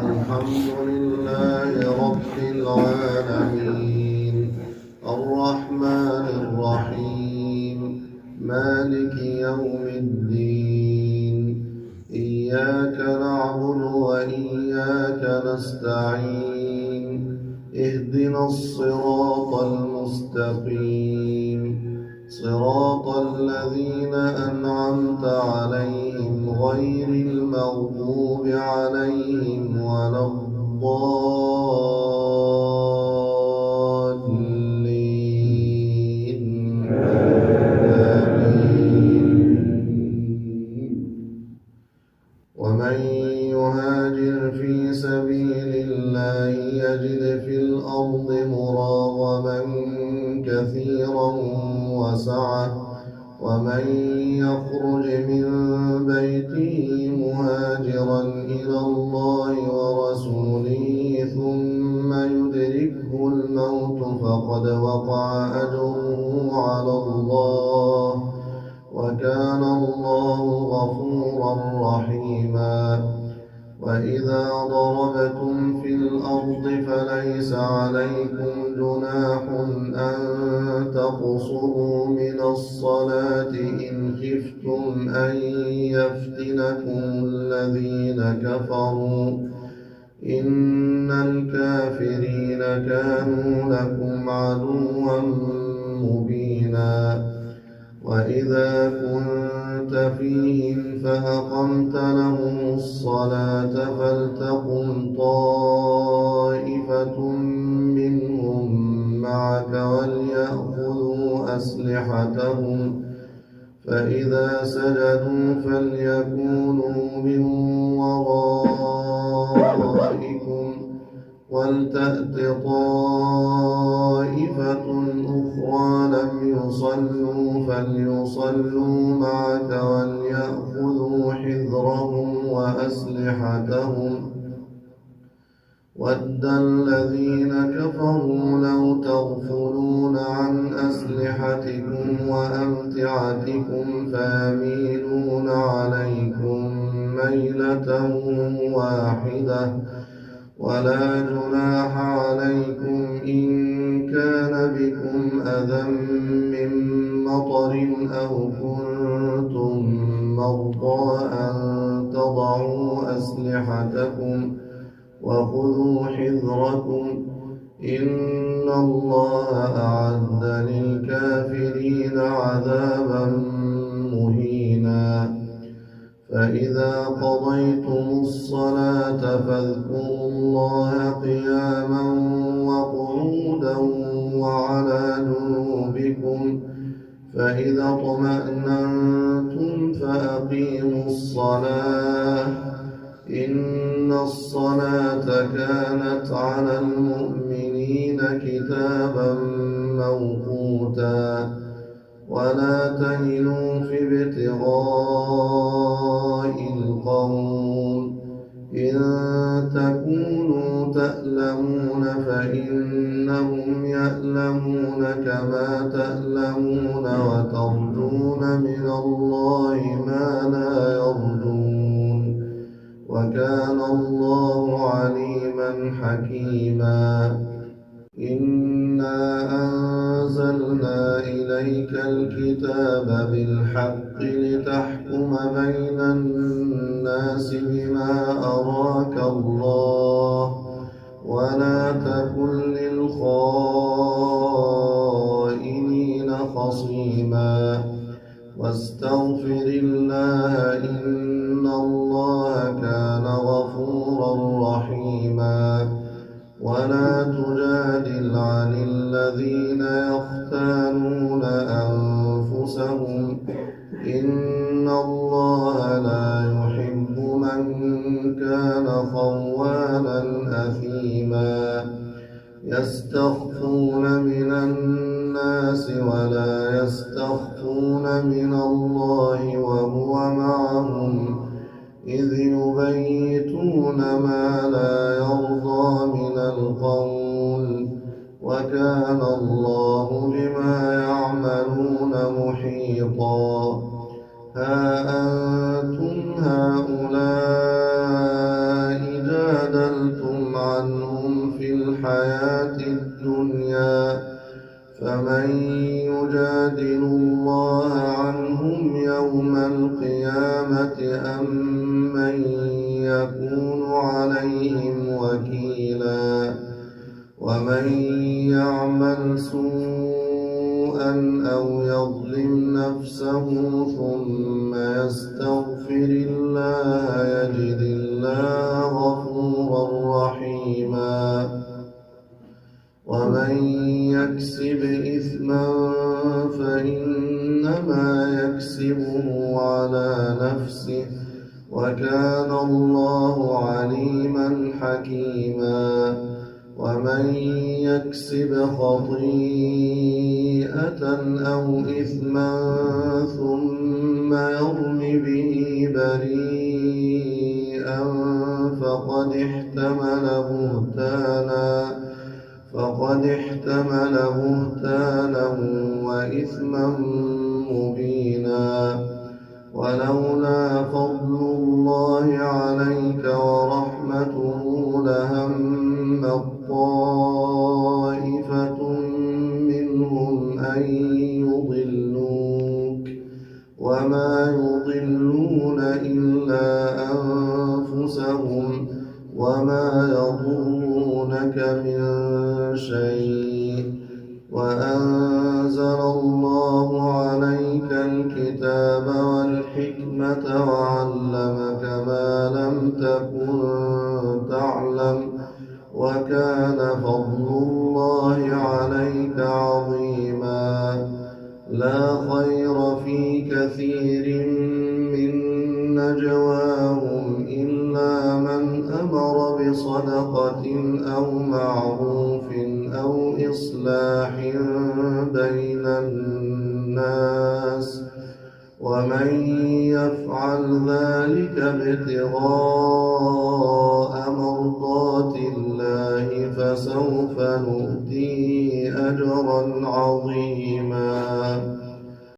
الحمد لله رب العالمين الرحمن الرحيم مالك يوم الدين إياك نعبد وإياك نستعين اهدنا الصراط المستقيم صراط الذين أنعمت عليهم غير المغضوب عليهم ولا الضالين آمين. ومن يهاجر في سبيل الله يجد في الأرض مراغما كثيرا وسعة ومن يخرج من بيته مهاجرا إلى الله ورسوله ثم يدركه الموت فقد وقع أجره على الله وكان الله غفورا رحيما. وإذا ضربتم في الأرض فليس عليكم جناح أن تقصروا من الصلاة إن خفتم أن يفتنكم الذين كفروا إن الكافرين كانوا لكم عدوا مبينا. وإذا كنت فيهم فأقمت لهم الصلاة فلتقم طائفة منهم معك وليأخذوا أسلحتهم فإذا سجدوا فليكونوا من ورائكم ولتأت طائفة أخرى لم يصلوا فليصلوا معك وليأخذوا حذرهم وأسلحتهم ود الذين كفروا لو تغفلون عن أسلحتكم وأمتعتكم فيميلون عليكم ميلة واحدة ولا جناح عليكم إن كان بكم أذى من مطر أو كنتم مرضى أن تضعوا أسلحتكم وخذوا حذركم إن الله أعد للكافرين عذابا مهينا. فإذا قضيتم الصلاة فاذكروا الله قياما وقعودا وعلى جنوبكم فإذا اطمأننتم فأقيموا الصلاة إن الصلاة كانت على المؤمنين كتابا موقوتا. ولا تهنوا في ابتغاء القوم إن تكونوا تألمون فإنهم يألمون كما تألمون وترجون من الله ما لا يرجون وكان الله عليما حكيما. إنا أنزلنا إليك الكتاب بالحق لتحكم بين الناس بما أراك الله ولا تكن للخائنين خصيما واستغفر الله إن الله كان غفورا رحيما. ولا تجادل عن الذين يختانون أنفسهم إن الله لا يحب من كان خوانا أثيما. يستخفون من الناس ولا يستخفون من الله وهو معهم إذ يبيتون ما لا يرضى من القول وكان الله بما يعملون محيطا. ها أنتم هؤلاء جادلتم جادلتم عنهم في الحياة الدنيا فمن يجادل الله عنهم يوم القيامة أم من يكون عليهم وكيلا ومن يعمل سوءا أو يظلم نفسه ثم يستغفر الله يجد الله غفورا رحيما ومن يكسب إثما فإنما يكسبه على نفسه وكان الله عليما حكيما ومن يكسب خطيئة أو إثما ثم يرم به بريئا فقد احتمل بهتانا وإثما مبينا ولولا فضل الله عليك ورحمته لهم طائفة منهم أن يضلوك وما يضلون إلا أنفسهم وما يضرونك من شيء وأنزل الله عليك الكتاب والحكمة وعلمك ما لم تكن تعلم وكان فضل الله عليك عظيما لا خير في كثير من نجواهم إلا من أمر بصدقة أو معروف أو إصلاح بين الناس ومن يفعل ذلك ابتغاء مرضات الله فسوف نؤتيه أجرا عظيما